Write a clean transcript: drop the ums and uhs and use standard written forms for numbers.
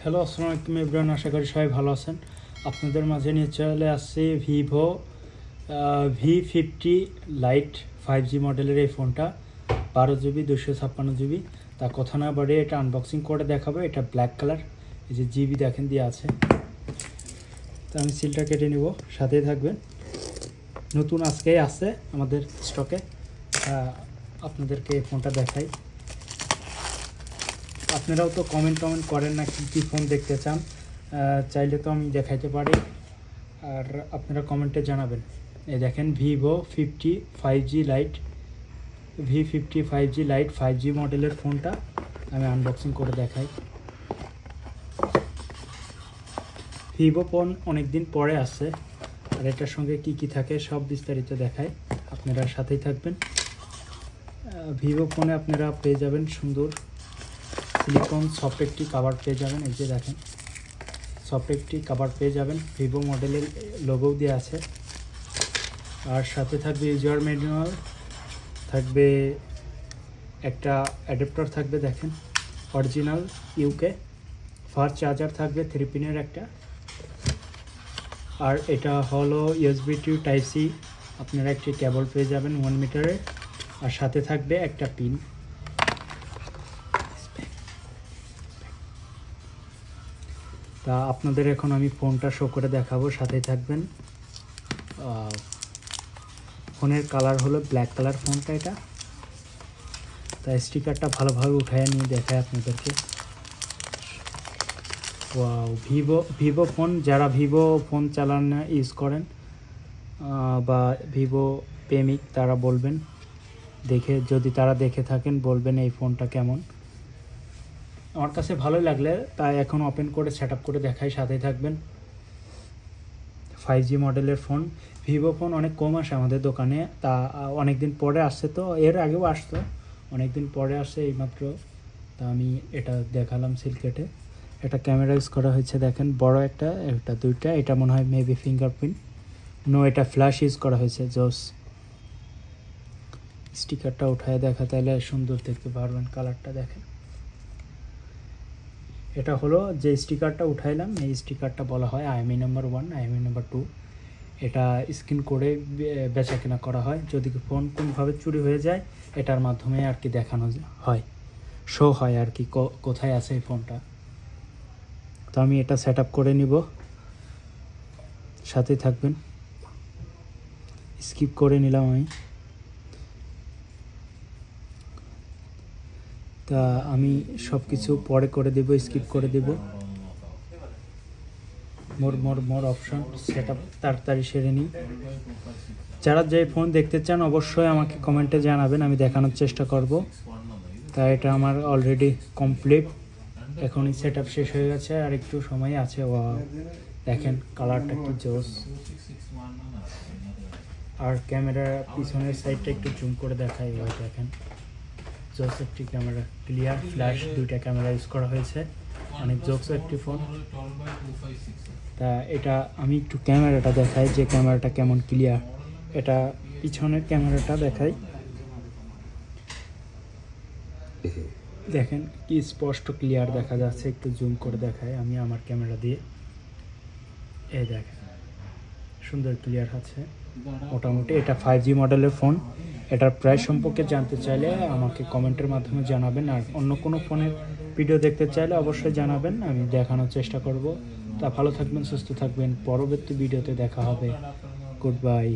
Hello, আসসালামু আলাইকুম everyone. আশা করি সবাই ভালো আছেন। আপনাদের মাঝে নিয়ে চলে আসছি ভিভো V50 লাইট 5G মডেলের এই ফোনটা, 12GB 256GB। তা কথা না বাড়িয়ে এটা আনবক্সিং করে দেখাবো। এটা ব্ল্যাক কালার, এই যে জিবি দেখেন দিয়ে আছে। তা আমি সিলটা কেটে নিব, সাথেই থাকবেন। নতুন আজকেই আসছে আমাদের স্টকে, আপনাদেরকে এই ফোনটা দেখাই। আপনারাও তো কমেন্ট করেন না কী ফোন দেখতে চান, চাইলে তো আমি দেখাইতে পারি, আর আপনারা কমেন্টে জানাবেন। এই দেখেন V50 5G light, V50 5G light 5G মডেলের ফোনটা আমি আনবক্সিং করে দেখাই। ভিভো ফোন অনেক দিন পরে আসছে, আর এটার সঙ্গে কি থাকে সব বিস্তারিত দেখায়, আপনারা সাথেই থাকবেন। ভিভো ফোনে আপনারা পেয়ে যাবেন সুন্দর সিলিকন সফট একটি কাভার পেয়ে যাবেন। এই যে দেখেন, সফট একটি কাভার পেয়ে যাবেন, ভিভো মডেলের লোগো দিয়ে আছে। আর সাথে থাকবে ইউজার ম্যানুয়াল, থাকবে একটা অ্যাডাপ্টার থাকবে দেখেন, অরিজিনাল ইউকে ফাস্ট চার্জার থাকবে 3 পিনের একটা। আর এটা হলো USB to Type C, আপনারা একটি কেবল পেয়ে যাবেন 1 মিটারের। আর সাথে থাকবে একটা পিন। তা আপনাদের এখন আমি ফোনটা শো করে দেখাবো, সাথেই থাকবেন। ফোনের কালার হলো ব্ল্যাক কালার ফোনটা এটা। তা স্টিকারটা ভালোভাবে উঠায় নিয়ে দেখায় আপনাদেরকে। ওয়াও, ভিভো ফোন, যারা ভিভো ফোন চালান ইউজ করেন বা ভিভো প্রেমিক, তারা বলবেন দেখে, যদি তারা দেখে থাকেন বলবেন এই ফোনটা কেমন। আমার কাছে ভালোই লাগলে তাই এখন ওপেন করে সেট আপ করে দেখাই, সাথেই থাকবেন। 5G মডেলের ফোন, ভিভো ফোন অনেক কম আসে আমাদের দোকানে, তা অনেক দিন পরে আসছে। তো এর আগেও আসতো, অনেক দিন পরে আসছে এইমাত্র। তা আমি এটা দেখালাম সিল কেটে। এটা ক্যামেরা ইউজ করা হয়েছে দেখেন, বড় একটা, এটা দুইটা। এটা মনে হয় মেবি ফিঙ্গারপ্রিন্ট, নো এটা ফ্ল্যাশ ইউজ করা হয়েছে। জোস, স্টিকারটা উঠায় দেখা, তাহলে সুন্দর দেখতে পারবেন। কালারটা দেখেন, এটা হলো যে স্টিকারটা উঠাইলাম, এই স্টিকারটা বলা হয় IMEI নাম্বার 1, IMEI নাম্বার 2। এটা স্ক্যান করে বেচা কেনা করা হয়। যদি ফোন কোনোভাবে চুরি হয়ে যায়, এটার মাধ্যমে আর কি দেখানো হয়, শো হয় আর কি কোথায় আছে এই ফোনটা। তো আমি এটা সেট আপ করে নিব, সাথে থাকবেন। স্কিপ করে নিলাম আমি। তা আমি সব কিছু পরে করে দেব, স্কিপ করে দেব। মোর অপশন সেট আপ তাড়াতাড়ি সেরে নিই। যারা যে ফোন দেখতে চান অবশ্যই আমাকে কমেন্টে জানাবেন, আমি দেখানোর চেষ্টা করব। তা এটা আমার অলরেডি কমপ্লিট, এখনই সেট আপ শেষ হয়ে গেছে, আর একটু সময় আছে। ও দেখেন কালারটা কি জোস। আর ক্যামেরা পিছনের সাইডটা একটু জুম করে দেখাই, ওই দেখেন জোস একটি ক্যামেরা, ক্লিয়ার ফ্ল্যাশ দুইটা ক্যামেরা ইউজ করা হয়েছে, অনেক জোস একটি ফোন। তা এটা আমি একটু ক্যামেরাটা দেখাই, যে ক্যামেরাটা কেমন ক্লিয়ার। এটা পিছনের ক্যামেরাটা দেখাই, দেখেন কি স্পষ্ট ক্লিয়ার দেখা যাচ্ছে। একটু জুম করে দেখাই আমি আমার ক্যামেরা দিয়ে, এই দেখেন সুন্দর ক্লিয়ার আছে মোটামুটি। এটা 5G মডেলের ফোন। এটার প্রাইস সম্পর্কে জানতে চাইলে আমাকে কমেন্টের মাধ্যমে জানাবেন, আর অন্য কোনো ফোনের ভিডিও দেখতে চাইলে অবশ্যই জানাবেন, আমি দেখানোর চেষ্টা করব। তা ভালো থাকবেন, সুস্থ থাকবেন, পরবর্তী ভিডিওতে দেখা হবে। Good bye.